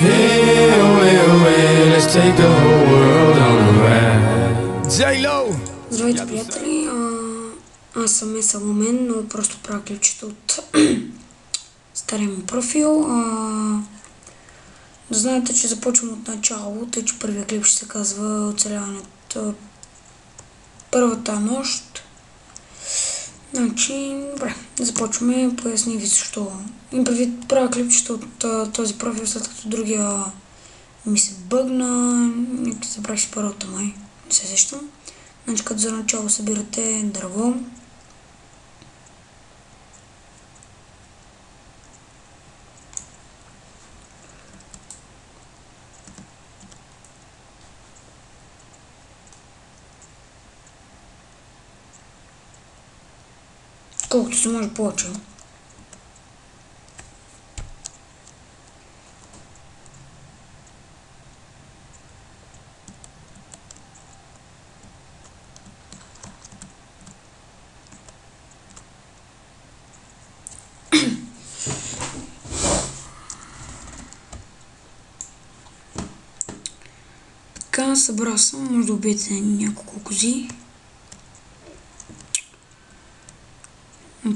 Hey, away, away, let's take the whole world on a ride. J-Lo! Здравейте, приятели! Аз съм Саломен, но просто правя клипчета от стария ми профил. Да знаете, че започвам от начало, тъй че първият клип ще се казва оцеляването първата нощ. Значи, добре, започваме. Поясни ви защо. Им предвид правя клипчета от този профил, след като другия ми се бъгна. Нека забравих си първата май. Не се сещам. Значи, като за начало събирате дърво. Колкото се може повече. Така, събрал съм, може да убиете няколко кози.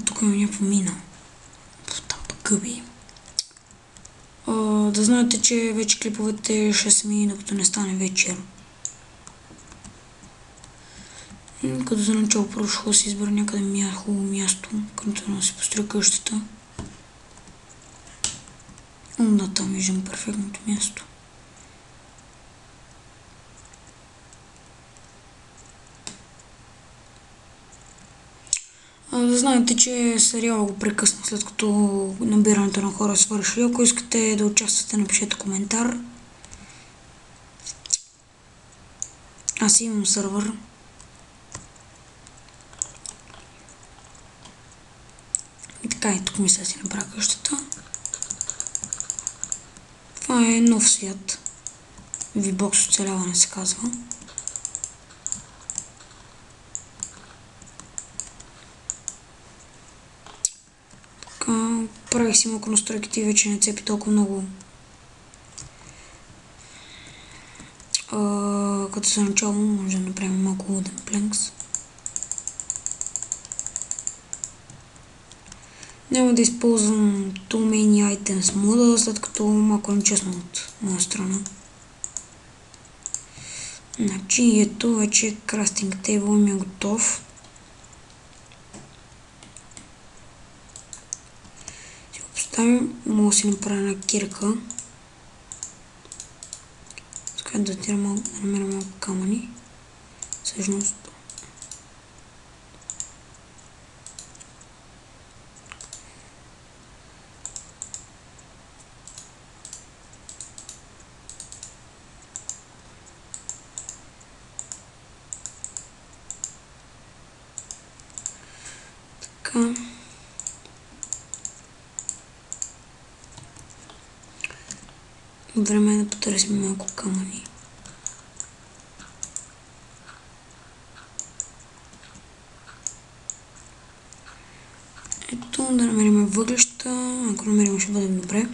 Тук има някаква мина. Там пък гъби. Да знаете, че вече клиповете ще са ми, докато не стане вечер. Като за начало първо ще си избера някъде хубаво място, където да си построя къщата. Да, там виждам перфектното място. Да знаете, че сериала го прекъсна, след като набирането на хора е свършили. Ако искате да участвате, напишете коментар. Аз имам сървър. И така, и тук мисля си направя къщата. Това е нов свят. V-Box оцеляване се казва. Правих си малко настройките и вече не цепи толкова много. Като за начало може да направим малко wooden planks. Няма да използвам Too Many Items мода, след като малко е нечестно от моя страна. Значи ето вече crafting table ми е готов. Мога да си направя една кирка. Така да намеря малко камъни. Всъщност. Така. Време е да потърсим малко камъни. Ето, да намерим въглища. Ако намерим, ще бъде добре.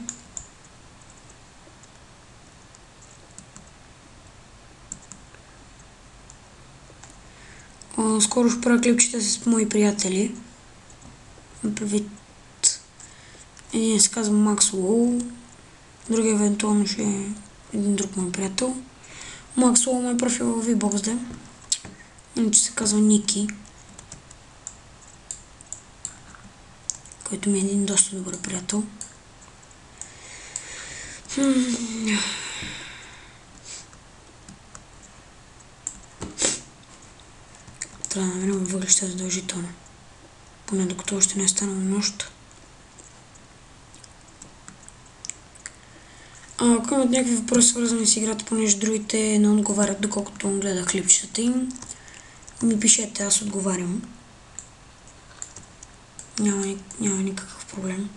Скоро ще правя клипчета с мои приятели. Предвид един се казва Макс Лоу. Другия евентуално ще е един друг мой приятел. Макс Лоу ме профил в V-Box, иначе се казва Ники, който ми е един доста добър приятел. Трябва да намерим въглища задължително. Поне докато още не е станало нощ. Ако имат някакви въпроси, свързани с играта, понеже другите не отговарят, доколкото гледах клипчетата им, ми пишете, аз отговарям. Няма никакъв проблем.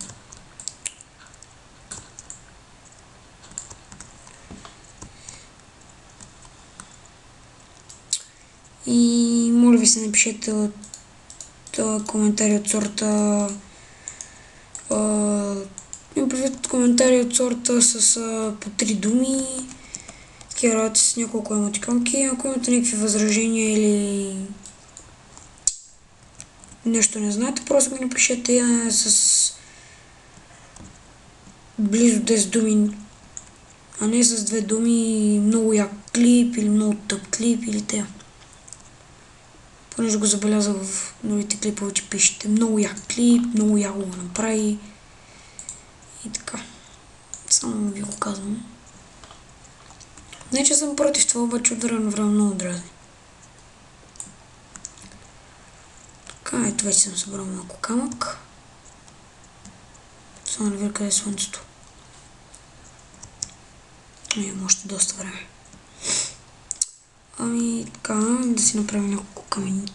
И моля ви се, напишете коментари от сорта коментари от сорта с по 3 думи, такива работи с няколко емотиконки. Ако имате някакви възражения или нещо не знаете, просто ми напишете с близо 10 думи, а не с 2 думи, много як клип или много тъп клип или те. Понеже го забелязах в новите клипове, че пишете много як клип, много яко го направи и така. Само ви го казвам. Не, че съм против това, обаче от време на време много дразни. Така, ето вече съм събрал малко камък. Само да видя къде е слънцето. Имам още доста време. Ами така, да си направим няколко камени.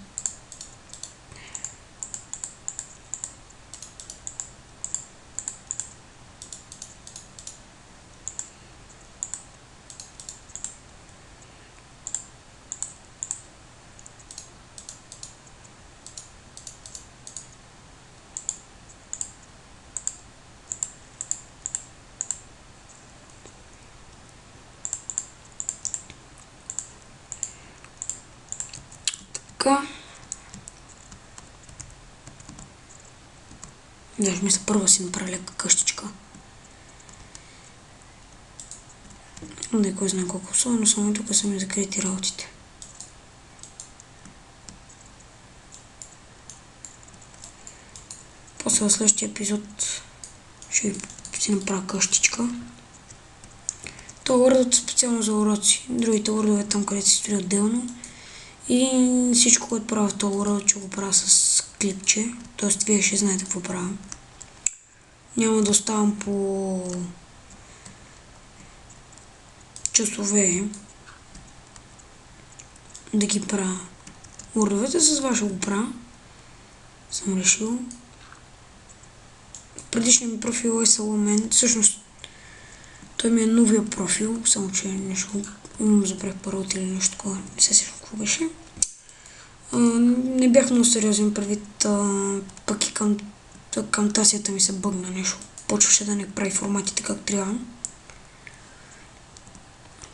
Така. Даже мисля първо си направя лека къщичка. Не кой знае колко особено, само тук са ми закрити работите. После в следващия епизод ще си направя къщичка. Това Word е специално за уроци. Другите Word там, където се стои отделно. И всичко, което правя в този Word, ще го правя с клипче. Тоест, вие ще знаете какво правя. Няма да оставам по часове да ги правя. Word-овете с вас ще го правя. Съм решил. Предишният ми профил е Саломен. Всъщност, той ми е новия профил, само че нещо имам забрах паролата или нещо такова. Не се сещам какво беше. Не бях много сериозен предвид, пък и към тасията ми се бъгна нещо. Почваше да не прави форматите как трябва.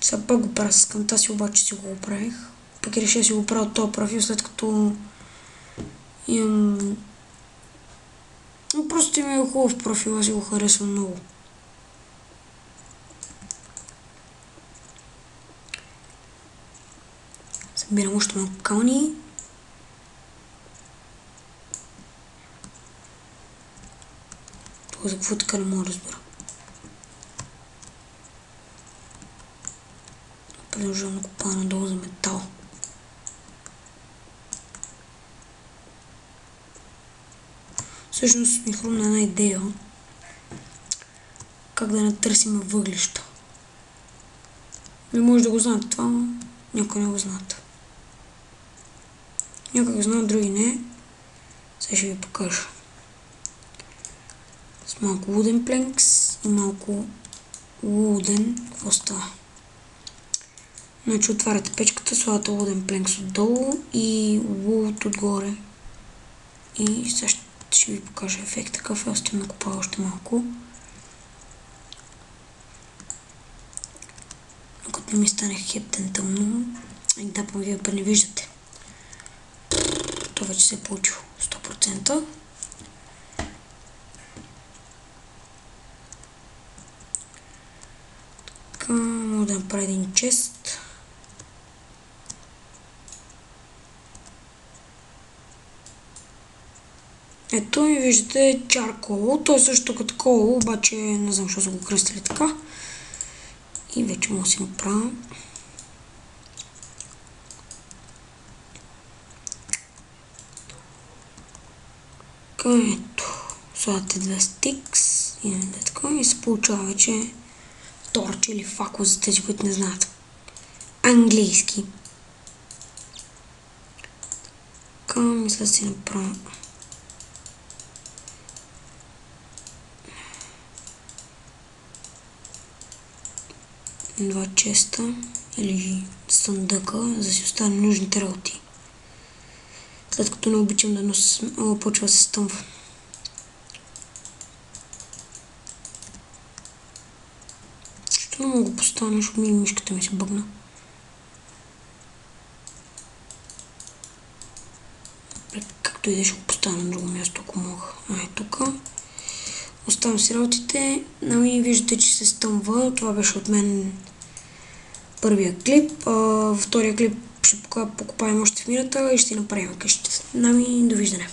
Сега пък го правя с камтаси, обаче си го правих. Пък и реших да си го правя този профил, след като имам... Просто има е хубав профил, аз си го харесвам много. Събирам още малко камъни. Това за какво така не мога да разбера. Продължавам да копая надолу за метал. Всъщност ми хрумна една идея. Как да натърсим въглища. Не може да го знаете това, но някой не го знаят. Някой го знаят, други не. Сега ще ви покажа. С малко wooden planks и малко wooden. Какво става? Значи отваряте печката, слагате wooden planks отдолу и wood отгоре. И сега ще ви покажа ефект такъв. Аз ще накопая още малко. Но като не ми стане хептен тъмно, и да, вие не виждате. Това вече се е получило 100%. Така, мога да направя един чест. Ето и виждате чаркол. То е също като кол, обаче не знам защо са го кръстили така. И вече мога да си направя. Ето, слагате 2 стикс и се получава вече торч или фако за тези, които не знаят английски. Така, мисля да си направя два честа или съндъка, за да си остане нужните работи. След като не обичам да почва да се стъмва. Не мога да поставя, защото мишката ми се бъгна. Както и да ще го поставя на друго място, ако мога. Тук. Оставям си работите. Виждате, че се стъмва. Това беше от мен първия клип. Във втория клип ще покопаем още в мината и ще направим къщата. Довиждане.